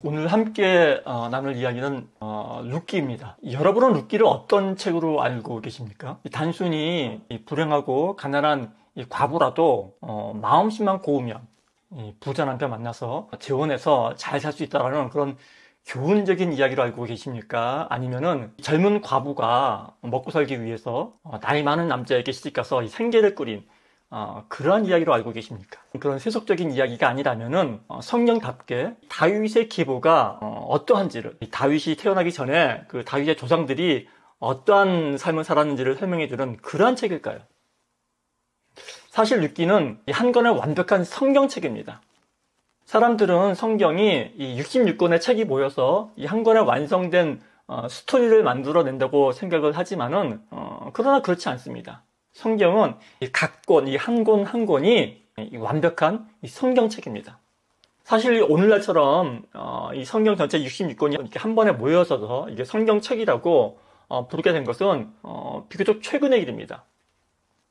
오늘 함께 나눌 이야기는 룻기입니다. 여러분은 룻기를 어떤 책으로 알고 계십니까? 단순히 불행하고 가난한 과부라도 마음씨만 고우면 부자 남편 만나서 재혼해서 잘 살 수 있다는 그런 교훈적인 이야기로 알고 계십니까? 아니면은 젊은 과부가 먹고 살기 위해서 나이 많은 남자에게 시집가서 생계를 꾸린 그러한 이야기로 알고 계십니까? 그런 세속적인 이야기가 아니라면은 성경답게 다윗의 계보가 어떠한지를, 다윗이 태어나기 전에 그 다윗의 조상들이 어떠한 삶을 살았는지를 설명해주는 그러한 책일까요? 사실 룻기는 한 권의 완벽한 성경책입니다. 사람들은 성경이 이 66권의 책이 모여서 이 한 권의 완성된 스토리를 만들어낸다고 생각을 하지만은 그러나 그렇지 않습니다. 성경은 각 권, 이 한 권 한 권이 완벽한 성경책입니다. 사실 오늘날처럼 이 성경 전체 66권이 이렇게 한 번에 모여서 이게 성경책이라고 부르게 된 것은 비교적 최근의 일입니다.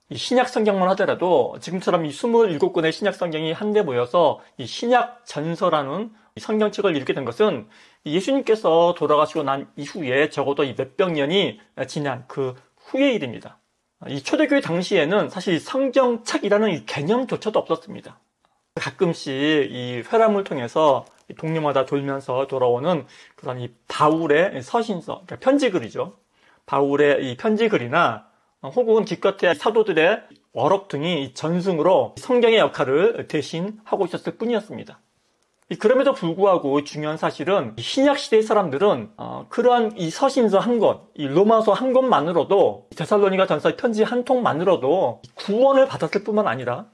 이 신약 성경만 하더라도 지금처럼 이 27권의 신약 성경이 한데 모여서 이 신약 전서라는 성경책을 이루게 된 것은 예수님께서 돌아가시고 난 이후에 적어도 이 몇백 년이 지난 그 후의 일입니다. 이 초대교회 당시에는 사실 성경책이라는 이 개념조차도 없었습니다. 가끔씩 이 회람을 통해서 동네마다 돌면서 돌아오는 그런 이 바울의 서신서, 그러니까 편지글이죠. 바울의 이 편지글이나 혹은 기껏해야 사도들의 어록 등이 전승으로 성경의 역할을 대신하고 있었을 뿐이었습니다. 그럼에도 불구하고 중요한 사실은 신약 시대의 사람들은 그러한 이 서신서 한 권, 이 로마서 한 권만으로도 데살로니가 전서 편지 한 통만으로도 구원을 받았을 뿐만 아니라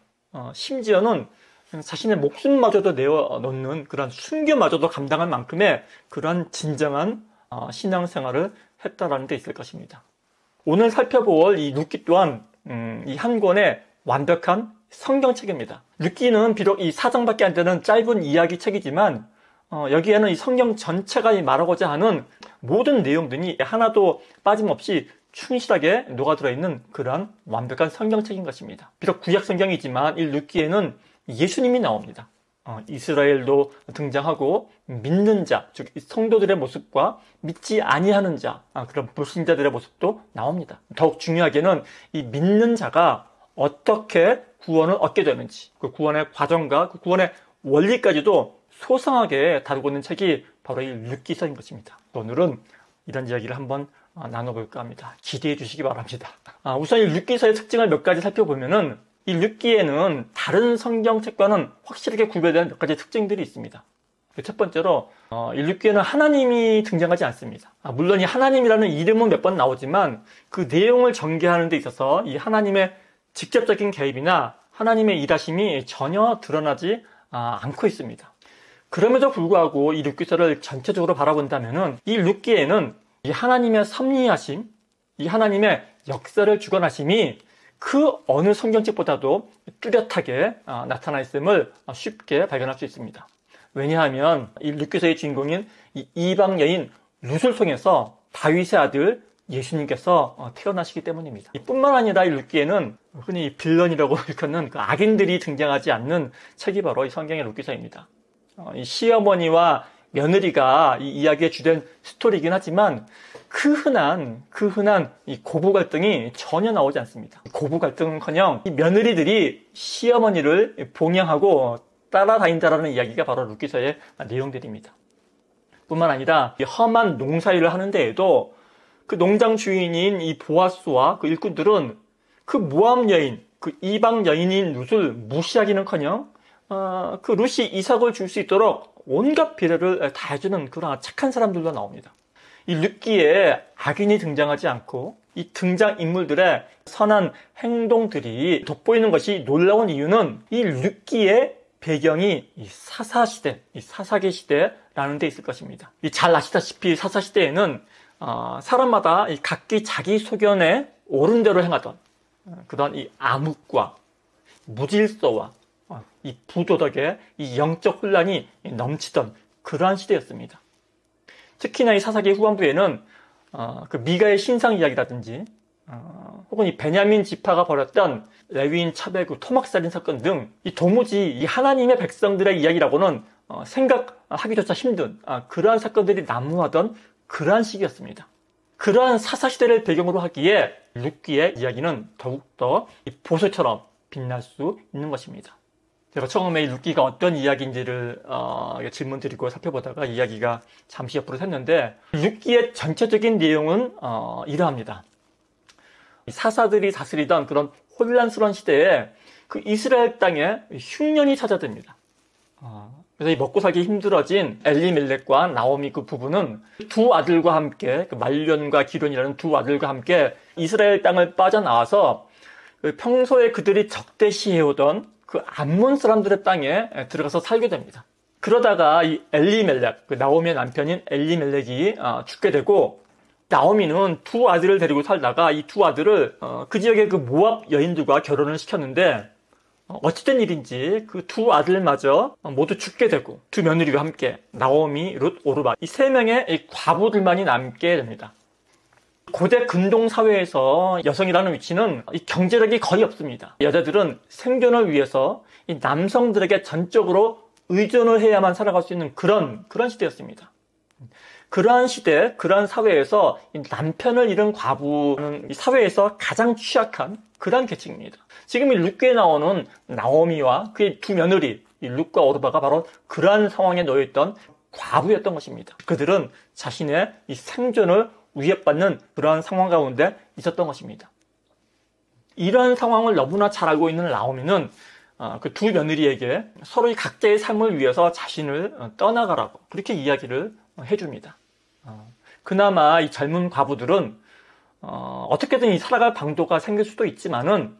심지어는 자신의 목숨마저도 내어놓는 그러한 순교마저도 감당할 만큼의 그러한 진정한 신앙생활을 했다라는 데 있을 것입니다. 오늘 살펴볼 이 룻기 또한 이 한 권의 완벽한 성경책입니다. 룻기는 비록 이 4장밖에 안 되는 짧은 이야기 책이지만 여기에는 이 성경 전체가 말하고자 하는 모든 내용들이 하나도 빠짐없이 충실하게 녹아들어 있는 그러한 완벽한 성경책인 것입니다. 비록 구약 성경이지만 이 룻기에는 예수님이 나옵니다. 이스라엘도 등장하고 믿는 자, 즉 성도들의 모습과 믿지 아니하는 자, 그런 불신자들의 모습도 나옵니다. 더욱 중요하게는 이 믿는 자가 어떻게 구원을 얻게 되는지, 그 구원의 과정과 그 구원의 원리까지도 소상하게 다루고 있는 책이 바로 이 룻기서인 것입니다. 오늘은 이런 이야기를 한번 나눠볼까 합니다. 기대해 주시기 바랍니다. 우선 이 룻기서의 특징을 몇 가지 살펴보면은 이 룻기에는 다른 성경책과는 확실하게 구별되는 몇 가지 특징들이 있습니다. 첫 번째로 이 룻기에는 하나님이 등장하지 않습니다. 물론 이 하나님이라는 이름은 몇 번 나오지만 그 내용을 전개하는 데 있어서 이 하나님의 직접적인 개입이나 하나님의 일하심이 전혀 드러나지 않고 있습니다. 그럼에도 불구하고 이 룻기서를 전체적으로 바라본다면은 이 룻기에는 이 하나님의 섭리하심, 이 하나님의 역사를 주관하심이 그 어느 성경책보다도 뚜렷하게 나타나 있음을 쉽게 발견할 수 있습니다. 왜냐하면 이 룻기서의 주인공인 이 이방 여인 룻을 통해서 다윗의 아들 예수님께서 태어나시기 때문입니다. 뿐만 아니라 이 룻기에는 흔히 빌런이라고 일컫는 그 악인들이 등장하지 않는 책이 바로 이 성경의 룻기서입니다. 이 시어머니와 며느리가 이 이야기의 주된 스토리이긴 하지만 그 흔한 이 고부 갈등이 전혀 나오지 않습니다. 고부 갈등은커녕 이 며느리들이 시어머니를 봉양하고 따라다닌다라는 이야기가 바로 룻기서의 내용들입니다. 뿐만 아니라 이 험한 농사일을 하는 데에도 그 농장 주인인 이 보아스와 그 일꾼들은 그 모압 여인, 그 이방 여인인 룻을 무시하기는커녕 그 룻이 이삭을 줄 수 있도록 온갖 비례를 다 해주는 그런 착한 사람들도 나옵니다. 이 룻기에 악인이 등장하지 않고 이 등장 인물들의 선한 행동들이 돋보이는 것이 놀라운 이유는 이 룻기의 배경이 이 사사시대, 이 사사기 시대라는 데 있을 것입니다. 잘 아시다시피 사사시대에는 사람마다 이 각기 자기 소견에 옳은 대로 행하던 그런 이 암흑과 무질서와 이 부도덕의 이 영적 혼란이 넘치던 그러한 시대였습니다. 특히나 이 사사기 후반부에는 그 미가의 신상 이야기라든지 혹은 이 베냐민 지파가 벌였던 레위인 차별, 토막살인 사건 등 이 도무지 이 하나님의 백성들의 이야기라고는 생각하기조차 힘든 그러한 사건들이 난무하던 그러한 시기였습니다. 그러한 사사시대를 배경으로 하기에 룻기의 이야기는 더욱더 보석처럼 빛날 수 있는 것입니다. 제가 처음에 룻기가 어떤 이야기인지를 질문 드리고 살펴보다가 이야기가 잠시 옆으로 샜는데, 룻기의 전체적인 내용은 이러합니다. 사사들이 다스리던 그런 혼란스러운 시대에 그 이스라엘 땅에 흉년이 찾아듭니다. 그래서 이 먹고 살기 힘들어진 엘리멜렉과 나오미 그 부부는 두 아들과 함께, 그 말련과 기련이라는 두 아들과 함께 이스라엘 땅을 빠져나와서 평소에 그들이 적대시해오던 그 암몬 사람들의 땅에 들어가서 살게 됩니다. 그러다가 이 엘리멜렉, 그 나오미의 남편인 엘리멜렉이 죽게 되고, 나오미는 두 아들을 데리고 살다가 이 두 아들을 그 지역의 그 모압 여인들과 결혼을 시켰는데, 어찌된 일인지 그 두 아들마저 모두 죽게 되고, 두 며느리와 함께 나오미, 룻, 오르바 이 세 명의 과부들만이 남게 됩니다. 고대 근동 사회에서 여성이라는 위치는 경제력이 거의 없습니다. 여자들은 생존을 위해서 이 남성들에게 전적으로 의존을 해야만 살아갈 수 있는 그런 시대였습니다. 그러한 시대, 그러한 사회에서 남편을 잃은 과부는 이 사회에서 가장 취약한 그러한 계층입니다. 지금 이 룻기에 나오는 나오미와 그의 두 며느리, 이 룻과 오르바가 바로 그러한 상황에 놓여있던 과부였던 것입니다. 그들은 자신의 이 생존을 위협받는 그러한 상황 가운데 있었던 것입니다. 이러한 상황을 너무나 잘 알고 있는 나오미는 그 두 며느리에게 서로의 각자의 삶을 위해서 자신을 떠나가라고 그렇게 이야기를 해줍니다. 그나마 이 젊은 과부들은 어떻게든 이 살아갈 방도가 생길 수도 있지만은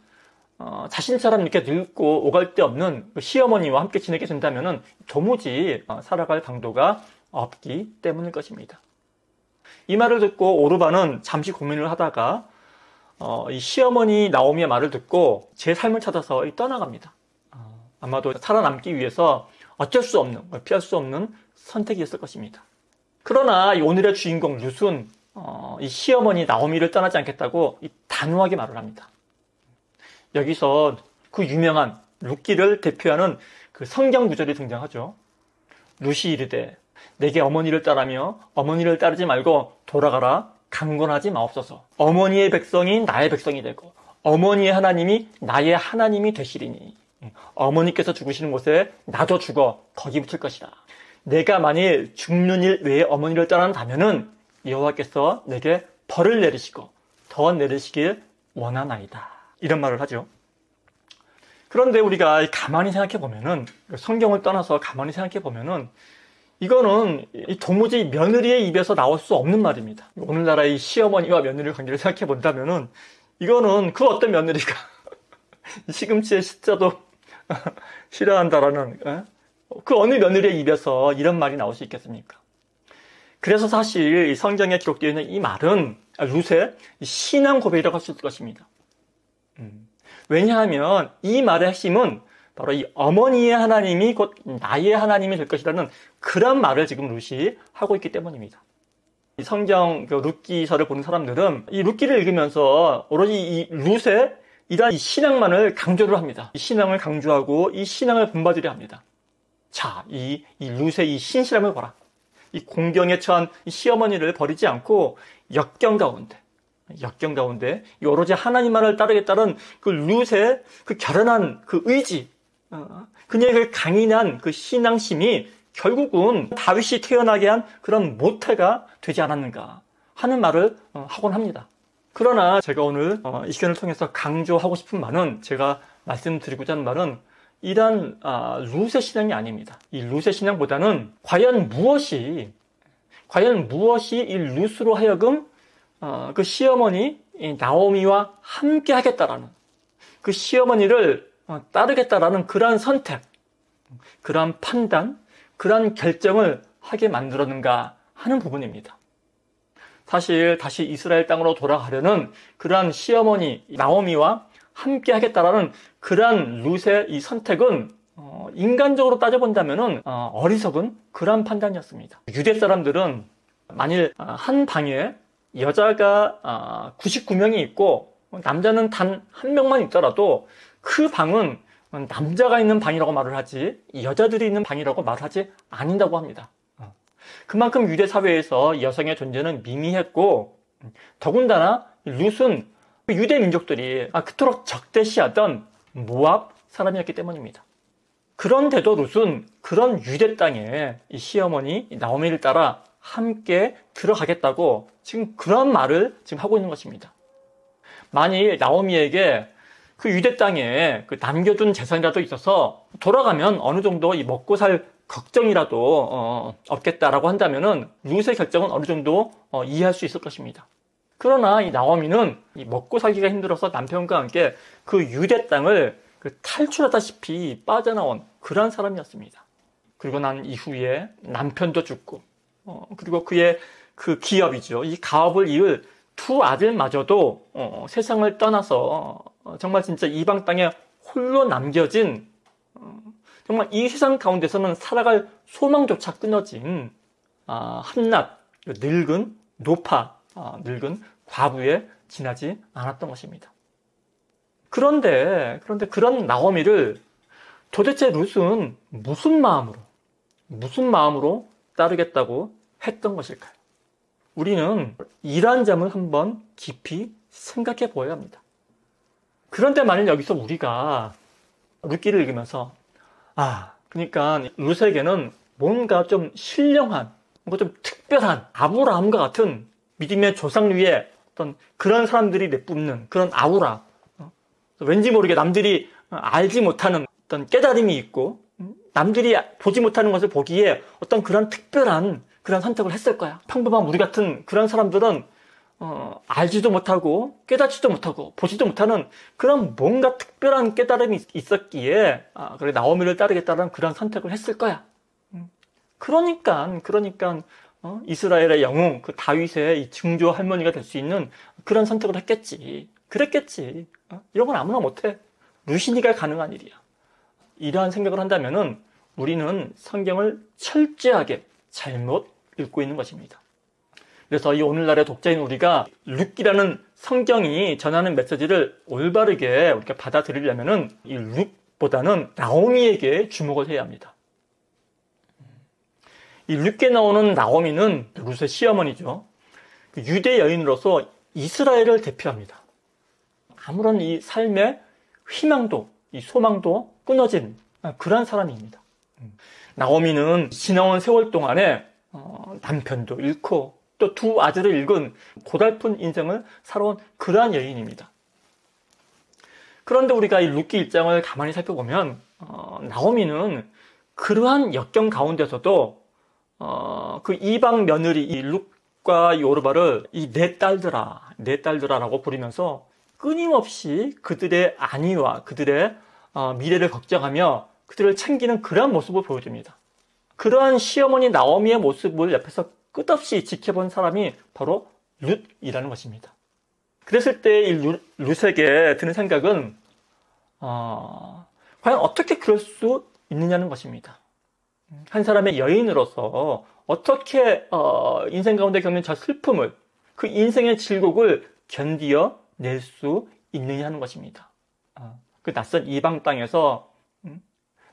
자신처럼 이렇게 늙고 오갈 데 없는 그 시어머니와 함께 지내게 된다면은 도무지 살아갈 방도가 없기 때문일 것입니다. 이 말을 듣고 오르바는 잠시 고민을 하다가 이 시어머니 나오미의 말을 듣고 제 삶을 찾아서 떠나갑니다. 아마도 살아남기 위해서 어쩔 수 없는, 피할 수 없는 선택이었을 것입니다. 그러나 이 오늘의 주인공 룻은 이 시어머니 나오미를 떠나지 않겠다고 단호하게 말을 합니다. 여기서 그 유명한 룻기를 대표하는 그 성경 구절이 등장하죠. 룻이 이르되 내게 어머니를 따르며 어머니를 따르지 말고 돌아가라 강권하지 마옵소서. 어머니의 백성이 나의 백성이 되고 어머니의 하나님이 나의 하나님이 되시리니 어머니께서 죽으시는 곳에 나도 죽어 거기 붙을 것이다. 내가 만일 죽는 일 외에 어머니를 떠난다면은 여호와께서 내게 벌을 내리시고 더 내리시길 원하나이다. 이런 말을 하죠. 그런데 우리가 가만히 생각해 보면은, 성경을 떠나서 가만히 생각해 보면은 이거는 도무지 며느리의 입에서 나올 수 없는 말입니다. 오늘날의 시어머니와 며느리 관계를 생각해 본다면은 이거는 그 어떤 며느리가 시금치의 시자도 싫어한다라는 그 어느 며느리의 입에서 이런 말이 나올 수 있겠습니까? 그래서 사실 이 성경에 기록되어 있는 이 말은 룻의 신앙 고백이라고 할 수 있을 것입니다. 왜냐하면 이 말의 핵심은 바로 이 어머니의 하나님이 곧 나의 하나님이 될 것이라는 그런 말을 지금 룻이 하고 있기 때문입니다. 이 성경 룻기서를 보는 사람들은 이 룻기를 읽으면서 오로지 이 룻의 이러한 이 신앙만을 강조를 합니다. 이 신앙을 강조하고 이 신앙을 본받으려 합니다. 자, 이 룻의 이 신실함을 봐라. 이 공경에 처한 이 시어머니를 버리지 않고 역경 가운데 이 오로지 하나님만을 따르겠다는 그 룻의 그 결연한 그 의지, 그녀의 그 강인한 그 신앙심이 결국은 다윗이 태어나게 한 그런 모태가 되지 않았는가 하는 말을 하곤 합니다. 그러나 제가 오늘 이 시간을 통해서 강조하고 싶은 말은, 제가 말씀드리고자 하는 말은 이러한 룻의 신앙이 아닙니다. 이 룻의 신앙보다는 과연 무엇이 이 룻으로 하여금 그 시어머니 나오미와 함께 하겠다라는, 그 시어머니를 따르겠다라는 그러한 선택, 그러한 판단, 그러한 결정을 하게 만들었는가 하는 부분입니다. 사실 다시 이스라엘 땅으로 돌아가려는 그러한 시어머니 나오미와 함께 하겠다라는 그러한 룻의 이 선택은 인간적으로 따져본다면 어리석은 그러한 판단이었습니다. 유대 사람들은 만일 한 방에 여자가 99명이 있고 남자는 단 한 명만 있더라도 그 방은 남자가 있는 방이라고 말을 하지 여자들이 있는 방이라고 말하지 않는다고 합니다. 그만큼 유대 사회에서 여성의 존재는 미미했고 더군다나 룻은 유대 민족들이 그토록 적대시하던 모압 사람이었기 때문입니다. 그런데도 룻은 그런 유대 땅에 이 시어머니 나오미를 따라 함께 들어가겠다고 지금 그런 말을 지금 하고 있는 것입니다. 만일 나오미에게 그 유대 땅에 그 남겨둔 재산이라도 있어서 돌아가면 어느 정도 이 먹고 살 걱정이라도 없겠다라고 한다면은 룻의 결정은 어느 정도 이해할 수 있을 것입니다. 그러나 이 나오미는 이 먹고 살기가 힘들어서 남편과 함께 그 유대 땅을 탈출하다시피 빠져나온 그런 사람이었습니다. 그리고 난 이후에 남편도 죽고 그리고 그의 그 기업이죠. 이 가업을 이을 두 아들마저도 세상을 떠나서 정말 진짜 이방 땅에 홀로 남겨진 정말 이 세상 가운데서는 살아갈 소망조차 끊어진 한낱 늙은 노파 늙은 과부에 지나지 않았던 것입니다. 그런데 그런 나오미를 도대체 룻은 무슨 마음으로 따르겠다고 했던 것일까요? 우리는 이러한 점을 한번 깊이 생각해 보아야 합니다. 그런데 만일 여기서 우리가 룻기를 읽으면서 그러니까 룻에게는 뭔가 좀 신령한, 뭔가 좀 특별한 아브라함과 같은 믿음의 조상류의 어떤 그런 사람들이 내뿜는 그런 아우라, 왠지 모르게 남들이 알지 못하는 어떤 깨달음이 있고 남들이 보지 못하는 것을 보기에 어떤 그런 특별한 그런 선택을 했을 거야. 평범한 우리 같은 그런 사람들은 알지도 못하고 깨닫지도 못하고 보지도 못하는 그런 뭔가 특별한 깨달음이 있었기에 그래 나오미를 따르겠다는 그런 선택을 했을 거야. 그러니까 이스라엘의 영웅 그 다윗의 이 증조 할머니가 될 수 있는 그런 선택을 했겠지. 그랬겠지. 이런 건 아무나 못해. 룻이니까 가능한 일이야. 이러한 생각을 한다면은 우리는 성경을 철저하게 잘못 읽고 있는 것입니다. 그래서 이 오늘날의 독자인 우리가 룻기라는 성경이 전하는 메시지를 올바르게 우리가 받아들이려면은 이 룻보다는 나오미에게 주목을 해야 합니다. 이 룻기에 나오는 나오미는 룻의 시어머니죠. 유대 여인으로서 이스라엘을 대표합니다. 아무런 이 삶의 희망도, 이 소망도 끊어진 그런 사람입니다. 나오미는 지나온 세월 동안에 남편도 잃고 또 두 아들을 잃은 고달픈 인생을 살아온 그러한 여인입니다. 그런데 우리가 이 룻기 1장을 가만히 살펴보면 나오미는 그러한 역경 가운데서도 그 이방 며느리 이 룻과 이 오르바를 이 내 딸들아라고 부르면서 끊임없이 그들의 안위와 그들의 미래를 걱정하며 그들을 챙기는 그러한 모습을 보여줍니다. 그러한 시어머니 나오미의 모습을 옆에서 끝없이 지켜본 사람이 바로 룻이라는 것입니다. 그랬을 때 이 룻에게 드는 생각은 과연 어떻게 그럴 수 있느냐는 것입니다. 한 사람의 여인으로서 어떻게 인생 가운데 겪는 저 슬픔을, 그 인생의 질곡을 견디어 낼 수 있느냐 하는 것입니다. 그 낯선 이방 땅에서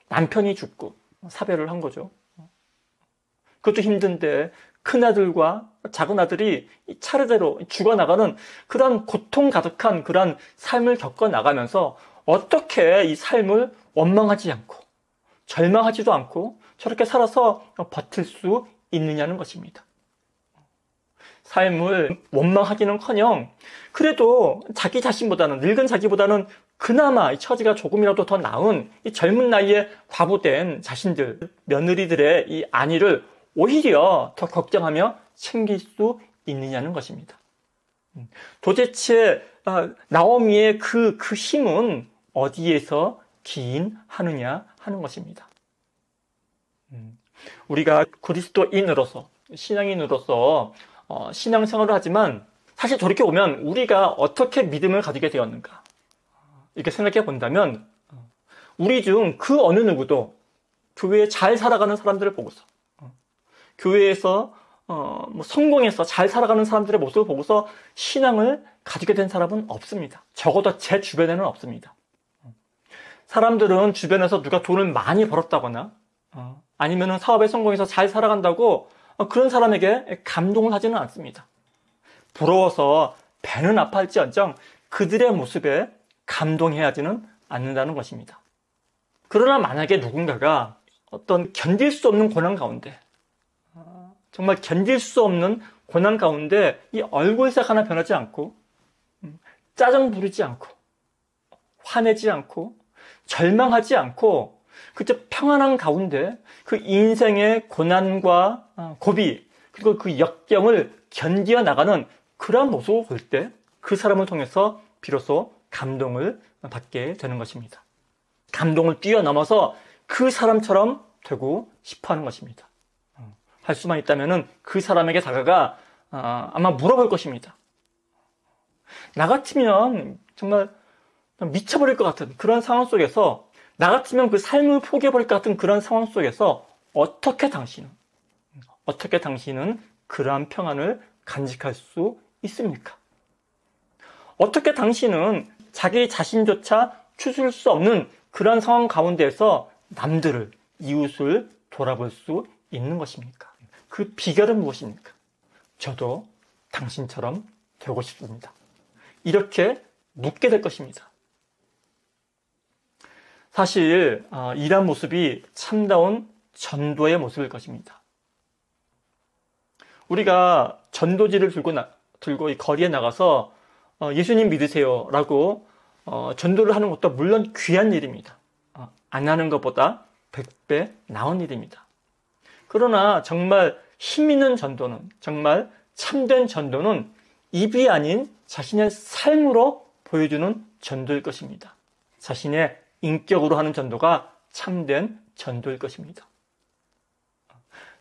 남편이 죽고 사별을 한 거죠. 그것도 힘든데 큰아들과 작은아들이 차례대로 죽어나가는 그런 고통 가득한 그런 삶을 겪어나가면서 어떻게 이 삶을 원망하지 않고 절망하지도 않고 저렇게 살아서 버틸 수 있느냐는 것입니다. 삶을 원망하기는커녕 그래도 자기 자신보다는, 늙은 자기보다는 그나마 이 처지가 조금이라도 더 나은 이 젊은 나이에 과부된 자신들, 며느리들의 이 안위를 오히려 더 걱정하며 챙길 수 있느냐는 것입니다. 도대체 나오미의 그 힘은 어디에서 기인하느냐 하는 것입니다. 우리가 그리스도인으로서, 신앙인으로서 신앙생활을 하지만 사실 저렇게 보면 우리가 어떻게 믿음을 가지게 되었는가 이렇게 생각해 본다면 우리 중 그 어느 누구도 교회에 잘 살아가는 사람들을 보고서 교회에서 성공해서 잘 살아가는 사람들의 모습을 보고서 신앙을 가지게 된 사람은 없습니다. 적어도 제 주변에는 없습니다. 사람들은 주변에서 누가 돈을 많이 벌었다거나 아니면 사업에 성공해서 잘 살아간다고 그런 사람에게 감동을 하지는 않습니다. 부러워서 배는 아파할지언정 그들의 모습에 감동해야 하지는 않는다는 것입니다. 그러나 만약에 누군가가 어떤 견딜 수 없는 고난 가운데, 정말 견딜 수 없는 고난 가운데 이 얼굴색 하나 변하지 않고, 짜증 부리지 않고, 화내지 않고, 절망하지 않고, 그저 평안한 가운데 그 인생의 고난과 고비, 그리고 그 역경을 견디어 나가는 그러한 모습을 볼 때 그 사람을 통해서 비로소 감동을 받게 되는 것입니다. 감동을 뛰어넘어서 그 사람처럼 되고 싶어 하는 것입니다. 할 수만 있다면 그 사람에게 다가가 아마 물어볼 것입니다. 나 같으면 정말 미쳐버릴 것 같은 그런 상황 속에서, 나 같으면 그 삶을 포기해버릴 것 같은 그런 상황 속에서 어떻게 당신은 그러한 평안을 간직할 수 있습니까? 어떻게 당신은 자기 자신조차 추스릴 수 없는 그런 상황 가운데에서 남들을, 이웃을 돌아볼 수 있는 것입니까? 그 비결은 무엇입니까? 저도 당신처럼 되고 싶습니다. 이렇게 묻게 될 것입니다. 사실 이러한 모습이 참다운 전도의 모습일 것입니다. 우리가 전도지를 들고 이 거리에 나가서 예수님 믿으세요 라고 전도를 하는 것도 물론 귀한 일입니다. 안 하는 것보다 100배 나은 일입니다. 그러나 정말 힘 있는 전도는, 정말 참된 전도는 입이 아닌 자신의 삶으로 보여주는 전도일 것입니다. 자신의 인격으로 하는 전도가 참된 전도일 것입니다.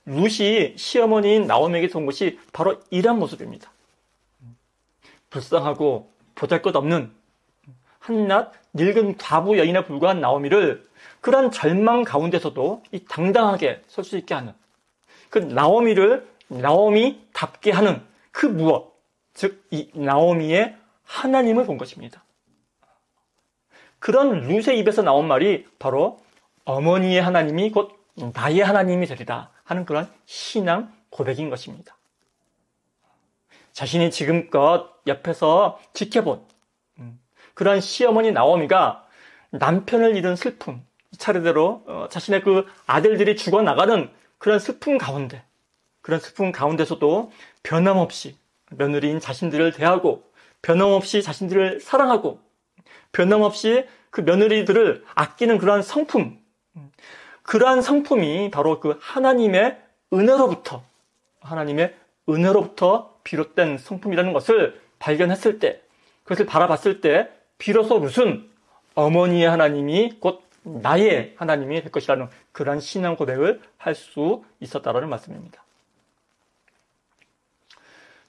룻이 시어머니인 나오미에게 온 것이 바로 이런 모습입니다. 불쌍하고 보잘것없는 한낱 늙은 과부 여인에 불과한 나오미를 그런 절망 가운데서도 이 당당하게 설 수 있게 하는, 그 나오미를 나오미답게 하는 그 무엇, 즉 이 나오미의 하나님을 본 것입니다. 그런 룻의 입에서 나온 말이 바로 어머니의 하나님이 곧 나의 하나님이 되리라 하는 그런 신앙 고백인 것입니다. 자신이 지금껏 옆에서 지켜본 그런 시어머니 나오미가 남편을 잃은 슬픔, 차례대로 자신의 그 아들들이 죽어나가는 그런 슬픔 가운데서도 변함없이 며느리인 자신들을 대하고, 변함없이 자신들을 사랑하고, 변함없이 그 며느리들을 아끼는 그러한 성품, 그러한 성품이 바로 그 하나님의 은혜로부터 비롯된 성품이라는 것을 발견했을 때, 그것을 바라봤을 때 비로소 룻은 어머니의 하나님이 곧 나의 하나님이 될 것이라는 그러한 신앙 고백을 할 수 있었다라는 말씀입니다.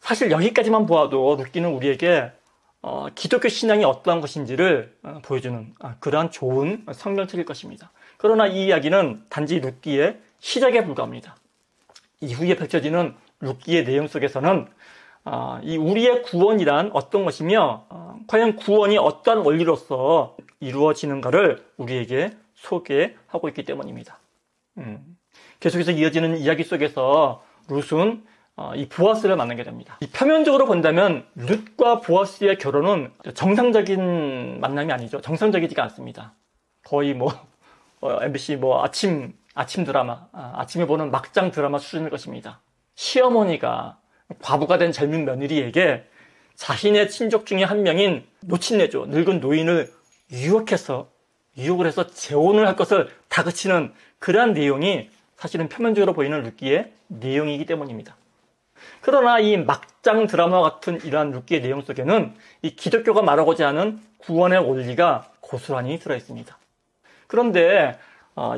사실 여기까지만 보아도 룻기는 우리에게 기독교 신앙이 어떠한 것인지를 보여주는 그러한 좋은 성경책일 것입니다. 그러나 이 이야기는 단지 룻기의 시작에 불과합니다. 이후에 펼쳐지는 룻기의 내용 속에서는 이 우리의 구원이란 어떤 것이며 과연 구원이 어떠한 원리로서 이루어지는가를 우리에게 소개하고 있기 때문입니다. 계속해서 이어지는 이야기 속에서 룻은 이 보아스를 만나게 됩니다. 이 표면적으로 본다면 룻과 보아스의 결혼은 정상적인 만남이 아니죠. 정상적이지가 않습니다. 거의 MBC 아침 드라마, 아침에 보는 막장 드라마 수준일 것입니다. 시어머니가 과부가 된 젊은 며느리에게 자신의 친족 중에 한 명인 노친내죠, 늙은 노인을 유혹을 해서 재혼을 할 것을 다그치는 그러한 내용이 사실은 표면적으로 보이는 룻기의 내용이기 때문입니다. 그러나 이 막장 드라마와 같은 이러한 룻기의 내용 속에는 이 기독교가 말하고자 하는 구원의 원리가 고스란히 들어있습니다. 그런데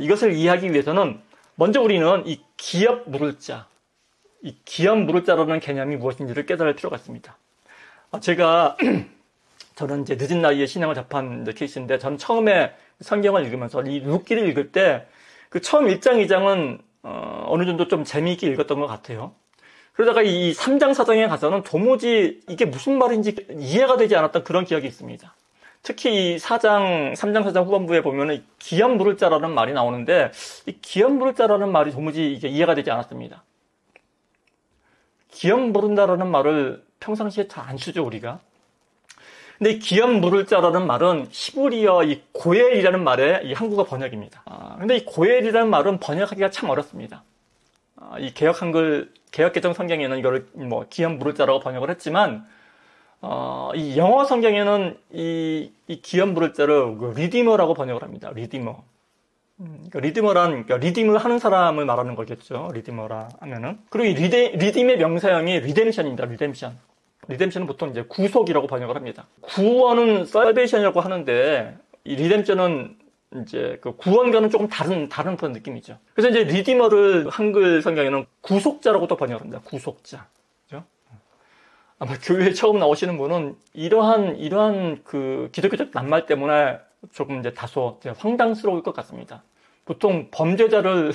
이것을 이해하기 위해서는 먼저 우리는 이 기업 물을 자라는 개념이 무엇인지를 깨달을 필요가 있습니다. 저는 이제 늦은 나이에 신앙을 접한 케이스인데, 저는 처음에 성경을 읽으면서 이 룻기를 읽을 때 그 처음 1장, 2장은 어느 정도 좀 재미있게 읽었던 것 같아요. 그러다가 이 3장, 4장에 가서는 도무지 이게 무슨 말인지 이해가 되지 않았던 그런 기억이 있습니다. 특히 이 3장 4장 후반부에 보면은 기업 물을 자라는 말이 나오는데, 이 기업 물을 자라는 말이 도무지 이게 이해가 되지 않았습니다. 기업 물은다라는 말을 평상시에 잘 안 쓰죠, 우리가. 근데 이 기업 물을 자라는 말은 히브리어 이 고엘이라는 말의 이 한국어 번역입니다. 근데 이 고엘이라는 말은 번역하기가 참 어렵습니다. 이 개혁개정 성경에는 이거를 뭐 기업 물을 자라고 번역을 했지만, 이 영어 성경에는 이 기업 물을 자를 리디머라고 번역을 합니다. 리디머. 그러니까 리딤을 하는 사람을 말하는 거겠죠. 리디머라 하면은. 그리고 이 리딤의 명사형이 리뎀션입니다. 리뎀션은 보통 이제 구속이라고 번역을 합니다. 구원은 살베이션이라고 하는데, 이 리뎀션은 이제 그 구원과는 조금 다른 그런 느낌이죠. 그래서 이제 리디머를 한글 성경에는 구속자라고 또 번역을 합니다. 구속자. 그죠? 아마 교회에 처음 나오시는 분은 이러한 그 기독교적 낱말 때문에 조금 이제 다소 황당스러울 것 같습니다. 보통 범죄자를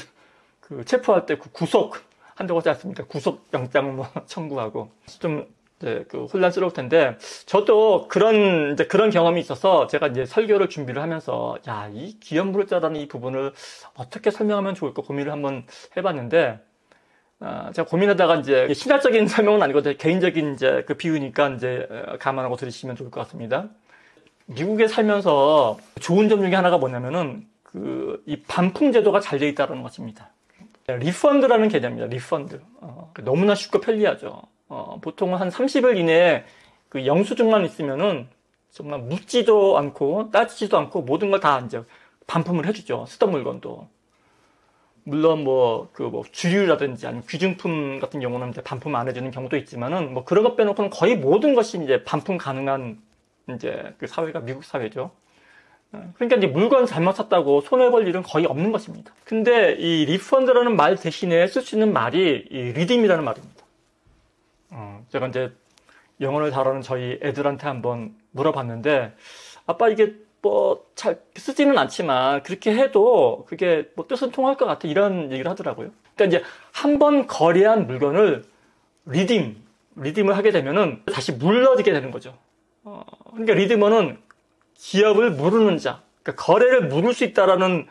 그 체포할 때 그 구속한다고 하지 않습니까? 구속영장을 뭐 청구하고. 좀 이제 그 혼란스러울 텐데, 저도 그런 경험이 있어서 제가 이제 설교를 준비를 하면서, 이 기업 물을 자라는 이 부분을 어떻게 설명하면 좋을까 고민을 한번 해봤는데, 제가 고민하다가 이제 신학적인 설명은 아니고 개인적인 이제 그 비유니까 이제 감안하고 들으시면 좋을 것 같습니다. 미국에 살면서 좋은 점 중에 하나가 뭐냐면은 이 반품 제도가 잘 돼 있다는 것입니다. 리펀드라는 개념입니다. 리펀드. 너무나 쉽고 편리하죠. 보통은 한 30일 이내에 그 영수증만 있으면은 정말 묻지도 않고 따지지도 않고 모든 걸 다 이제 반품을 해주죠. 쓰던 물건도. 물론 주류라든지 아니면 귀중품 같은 경우는 이제 반품 안 해주는 경우도 있지만은 뭐 그런 것 빼놓고는 거의 모든 것이 이제 반품 가능한 이제 그 사회가 미국 사회죠. 그러니까 이제 물건 잘못 샀다고 손해볼 일은 거의 없는 것입니다. 근데 이 리펀드라는 말 대신에 쓸 수 있는 말이 이 리딤이라는 말입니다. 제가 이제 영어를 잘하는 저희 애들한테 한번 물어봤는데, 아빠 이게 뭐 잘 쓰지는 않지만 그렇게 해도 그게 뭐 뜻은 통할 것 같아, 이런 얘기를 하더라고요. 그러니까 이제 한번 거래한 물건을 리딤을 하게 되면은 다시 물러지게 되는 거죠. 그러니까 리디머는 기업을 무르는 자, 그러니까 거래를 무를 수 있다라는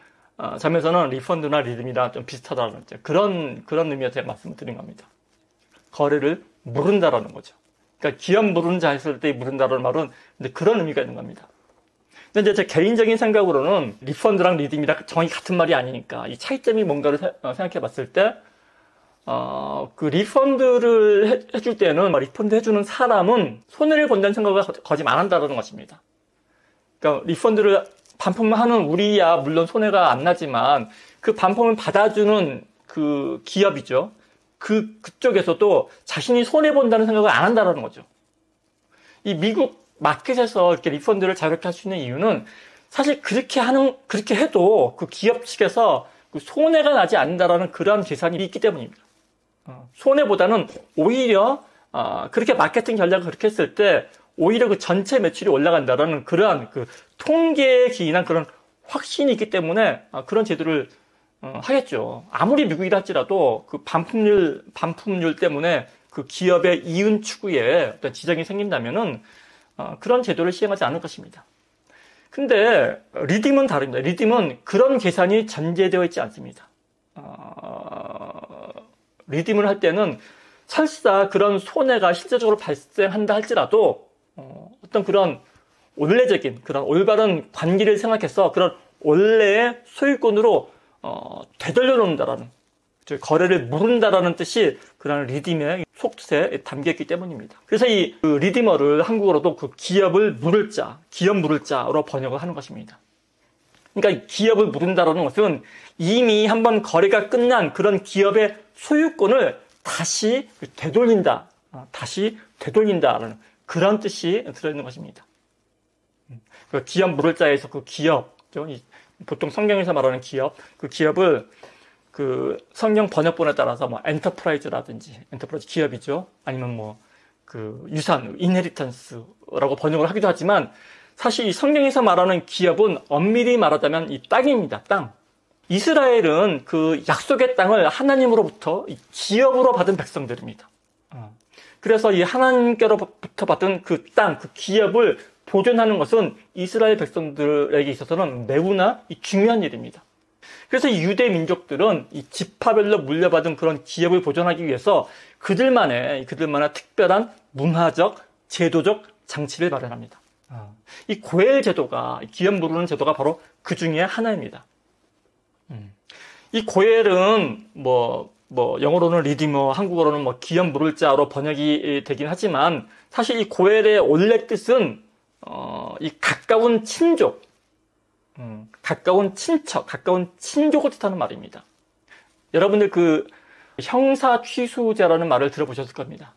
점에서는 리펀드나 리딤이랑 좀 비슷하다는 그런 의미에서 제가 말씀을 드린 겁니다. 거래를 무른다라는 거죠. 그러니까 기업 무르는 자 했을 때 무른다라는 말은 이제 그런 의미가 있는 겁니다. 근데 이제 제 개인적인 생각으로는 리펀드랑 리딤이랑 정확히 같은 말이 아니니까 이 차이점이 뭔가를 생각해 봤을 때, 그 리펀드를 해줄 때는 리펀드 해주는 사람은 손해를 본다는 생각을 거짓 안 한다는 것입니다. 그러니까 리펀드를 반품하는 우리야 물론 손해가 안 나지만 그 반품을 받아주는 그 기업이죠. 그쪽에서도 자신이 손해 본다는 생각을 안 한다는 거죠. 이 미국 마켓에서 이렇게 리펀드를 자유롭게 할 수 있는 이유는 사실 그렇게 해도 그 기업 측에서 그 손해가 나지 않는다라는 그러한 계산이 있기 때문입니다. 손해보다는 오히려 그렇게 마케팅 전략을 그렇게 했을 때 오히려 그 전체 매출이 올라간다라는 그러한 그 통계에 기인한 그런 확신이 있기 때문에 그런 제도를 하겠죠. 아무리 미국이라 할지라도 그 반품률 때문에 그 기업의 이윤 추구에 어떤 지장이 생긴다면은 그런 제도를 시행하지 않을 것입니다. 근데 리딤은 다릅니다. 리딤은 그런 계산이 전제되어 있지 않습니다. 리딤을 할 때는 설사 그런 손해가 실제적으로 발생한다 할지라도 어떤 그런 원래적인 그런 올바른 관계를 생각해서 그런 원래의 소유권으로 되돌려 놓는다라는, 거래를 무른다라는 뜻이 그런 리딤의 속뜻에 담겨있기 때문입니다. 그래서 이 리디머를 한국어로도 그 기업을 무를 자, 기업 무를 자로 번역을 하는 것입니다. 그러니까 기업을 무른다라는 것은 이미 한번 거래가 끝난 그런 기업의 소유권을 다시 되돌린다라는 그런 뜻이 들어있는 것입니다. 그 기업 무를 자에서 그 기업, 보통 성경에서 말하는 기업, 그 기업을 그 성경 번역본에 따라서 뭐 엔터프라이즈 기업이죠. 아니면 뭐 그 유산, 인헤리턴스라고 번역을 하기도 하지만 사실 이 성경에서 말하는 기업은 엄밀히 말하자면 이 땅입니다. 땅. 이스라엘은 그 약속의 땅을 하나님으로부터 기업으로 받은 백성들입니다. 그래서 이 하나님께로부터 받은 그 땅, 그 기업을 보존하는 것은 이스라엘 백성들에게 있어서는 매우나 중요한 일입니다. 그래서 유대 민족들은 이 지파별로 물려받은 그런 기업을 보존하기 위해서 그들만의 특별한 문화적, 제도적 장치를 마련합니다. 이 고엘 제도가, 기업 물르는 제도가 바로 그 중에 하나입니다. 이 고엘은 영어로는 리디머, 한국어로는 기업 물을 자로 번역이 되긴 하지만 사실 이 고엘의 원래 뜻은 이 가까운 친족, 가까운 친척, 가까운 친족을 뜻하는 말입니다. 여러분들 그 형사 취수자라는 말을 들어보셨을 겁니다.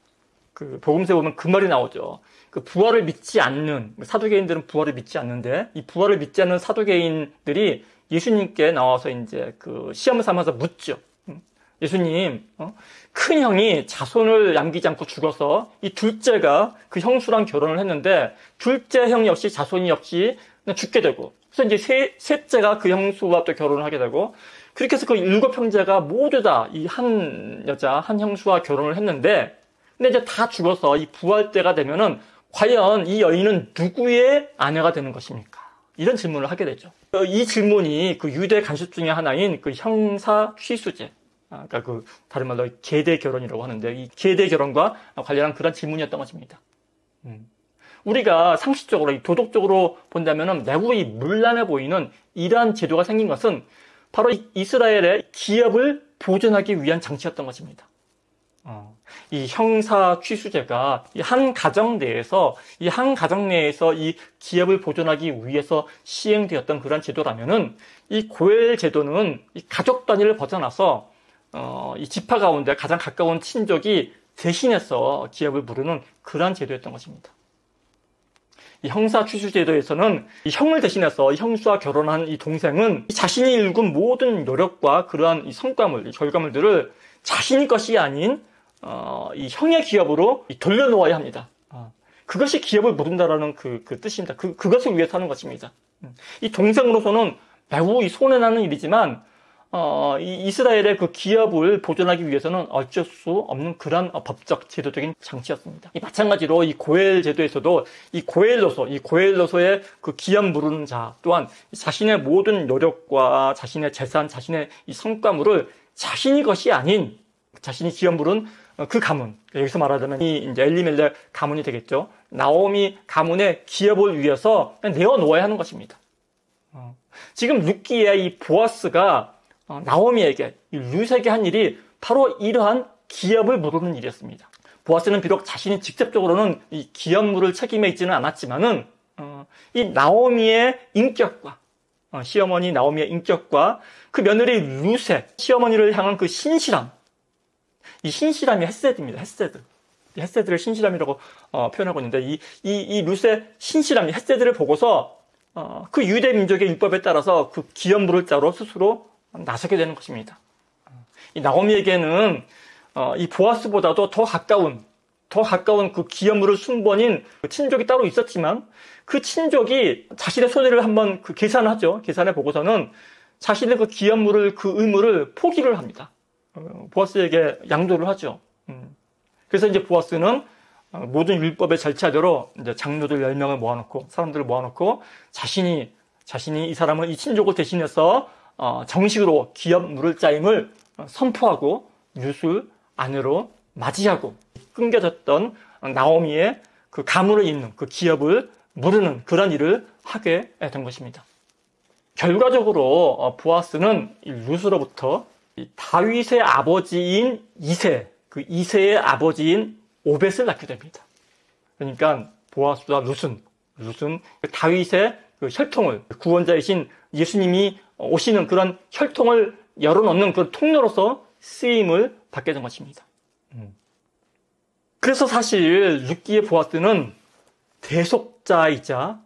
그 복음서에 보면 그 말이 나오죠. 그 부활을 믿지 않는 사두개인들은 부활을 믿지 않는데 이 부활을 믿지 않는 사두개인들이 예수님께 나와서 이제 그 시험을 삼아서 묻죠. 예수님, 큰 형이 자손을 남기지 않고 죽어서 이 둘째가 그 형수랑 결혼을 했는데 둘째 형 역시 자손이 없이 그냥 죽게 되고 그래서 이제 셋째가 그 형수와 또 결혼을 하게 되고 그렇게 해서 그 7형제가 모두 다 이 한 여자, 한 형수와 결혼을 했는데 근데 이제 다 죽어서 이 부활 때가 되면은 과연 이 여인은 누구의 아내가 되는 것입니까? 이런 질문을 하게 되죠. 이 질문이 그 유대 간습 중에 하나인 그 형사 취수제, 그러니까 그 다른 말로 계대 결혼이라고 하는데 이 계대 결혼과 관련한 그런 질문이었던 것입니다. 우리가 상식적으로 도덕적으로 본다면은 매우 이 문란해 보이는 이러한 제도가 생긴 것은 바로 이스라엘의 기업을 보존하기 위한 장치였던 것입니다. 이 형사 취수제가 한 가정 내에서 이 기업을 보존하기 위해서 시행되었던 그런 제도라면은 이 고엘 제도는 이 가족 단위를 벗어나서 이 지파 가운데 가장 가까운 친족이 대신해서 기업을 부르는 그러한 제도였던 것입니다. 이 형사 취수 제도에서는 이 형을 대신해서 형수와 결혼한 이 동생은 자신이 일군 모든 노력과 그러한 이 성과물, 이 결과물들을 자신의 것이 아닌 이 형의 기업으로 돌려놓아야 합니다. 그것이 기업을 모른다라는 그 뜻입니다. 그것을 위해서 하는 것입니다. 이 동생으로서는 매우 손해나는 일이지만 이 이스라엘의 그 기업을 보존하기 위해서는 어쩔 수 없는 그런 법적 제도적인 장치였습니다. 마찬가지로 이 고엘 제도에서도 이 고엘로서의 그 기업 물르는 자 또한 자신의 모든 노력과 자신의 재산, 자신의 이 성과물을 자신의 것이 아닌 자신이 기업 물은 그 가문, 여기서 말하자면 이제 엘리멜렉 가문이 되겠죠. 나오미 가문의 기업을 위해서 내어놓아야 하는 것입니다. 지금 룻기의 이 보아스가 나오미에게, 룻에게 한 일이 바로 이러한 기업을 물르는 일이었습니다. 보아스는 비록 자신이 직접적으로는 이 기업 물을 책임에 있지는 않았지만은 이 나오미의 인격과 시어머니 나오미의 인격과 그 며느리 룻의 시어머니를 향한 그 신실함, 이 신실함이 헤세드입니다. 헤세드를 신실함이라고 표현하고 있는데 이 룻의 신실함, 헤세드를 보고서 그 유대 민족의 율법에 따라서 그 기업 물을 자로 스스로 나서게 되는 것입니다. 이 나오미에게는 이 보아스보다도 더 가까운 그 기업 물을 순번인 그 친족이 따로 있었지만 그 친족이 자신의 손해를 한번 그 계산을 하죠. 계산해 보고서는 자신의 그 기업 물을 그 의무를 포기를 합니다. 보아스에게 양도를 하죠. 그래서 이제 보아스는 모든 율법의 절차대로 이제 장로들 10명을 모아놓고 사람들을 모아놓고 자신이 이 사람을 이 친족을 대신해서 정식으로 기업 물을 자임을 선포하고 룻을 아내로 맞이하고 끊겨졌던 나오미의 그 가문에 있는 그 기업을 물르는 그런 일을 하게 된 것입니다. 결과적으로 보아스는 이 룻으로부터 다윗의 아버지인 그 이새의 아버지인 오벳을 낳게 됩니다. 그러니까 보아스와 룻은 다윗의 그 혈통을, 구원자이신 예수님이 오시는 그런 혈통을 열어놓는 그 통로로서 쓰임을 받게 된 것입니다. 그래서 사실 룻기의 보아스는 대속자이자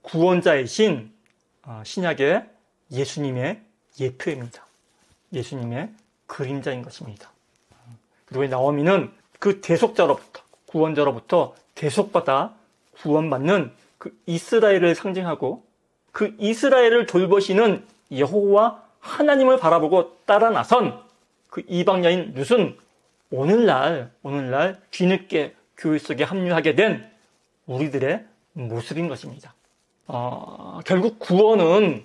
구원자이신 신약의 예수님의 예표입니다. 예수님의 그림자인 것입니다. 그리고 나오미는 그 대속자로부터, 구원자로부터 대속받아 구원받는 그 이스라엘을 상징하고 그 이스라엘을 돌보시는 여호와 하나님을 바라보고 따라 나선 그 이방 여인 룻은 오늘날 뒤늦게 교회 속에 합류하게 된 우리들의 모습인 것입니다. 결국 구원은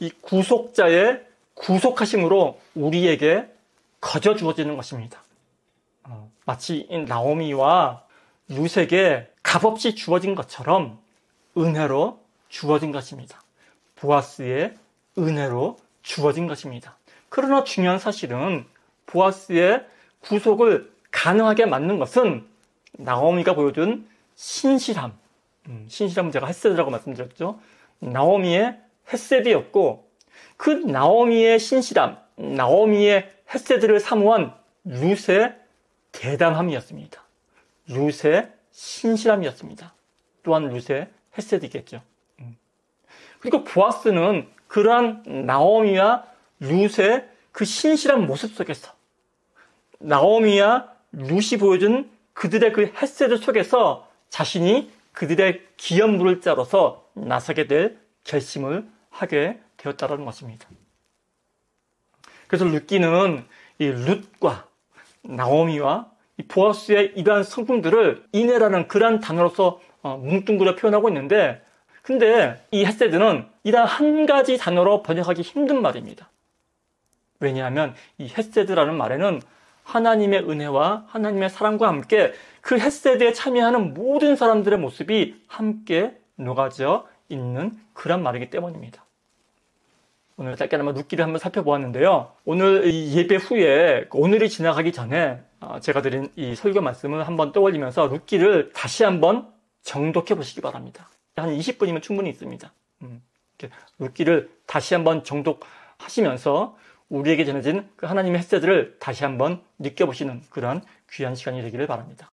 이 구속자의 구속하심으로 우리에게 거저 주어지는 것입니다. 마치 나오미와 룻에게 값없이 주어진 것처럼 은혜로 주어진 것입니다. 보아스의 은혜로 주어진 것입니다. 그러나 중요한 사실은 보아스의 구속을 가능하게 만든 것은 나오미가 보여준 신실함, 신실함은 제가 헤세드라고 말씀드렸죠. 나오미의 헤세드였고 그 나오미의 신실함, 나오미의 헤세드를 사모한 룻의 대담함이었습니다. 룻의 신실함이었습니다. 또한 룻의 헤세드겠죠. 그리고 보아스는 그러한 나오미와 룻의 그 신실한 모습 속에서 나오미와 룻이 보여준 그들의 그 헤세드 속에서 자신이 그들의 기업물을 짜로서 나서게 될 결심을 하게 되었다는 것입니다. 그래서 룻기는 이 룻과 나오미와 이 보아스의 이러한 성품들을 인애라는 그러한 단어로서 뭉뚱그려 표현하고 있는데, 근데 이 헤세드는 이러한 한 가지 단어로 번역하기 힘든 말입니다. 왜냐하면 이 헤세드라는 말에는 하나님의 은혜와 하나님의 사랑과 함께 그 헤세드에 참여하는 모든 사람들의 모습이 함께 녹아져 있는 그런 말이기 때문입니다. 오늘 짧게나마 룻기를 한번 살펴보았는데요. 오늘 이 예배 후에 오늘이 지나가기 전에 제가 드린 이 설교 말씀을 한번 떠올리면서 룻기를 다시 한번 정독해 보시기 바랍니다. 한 20분이면 충분히 있습니다. 룻기를 다시 한번 정독하시면서 우리에게 전해진 그 하나님의 헤세드를 다시 한번 느껴보시는 그런 귀한 시간이 되기를 바랍니다.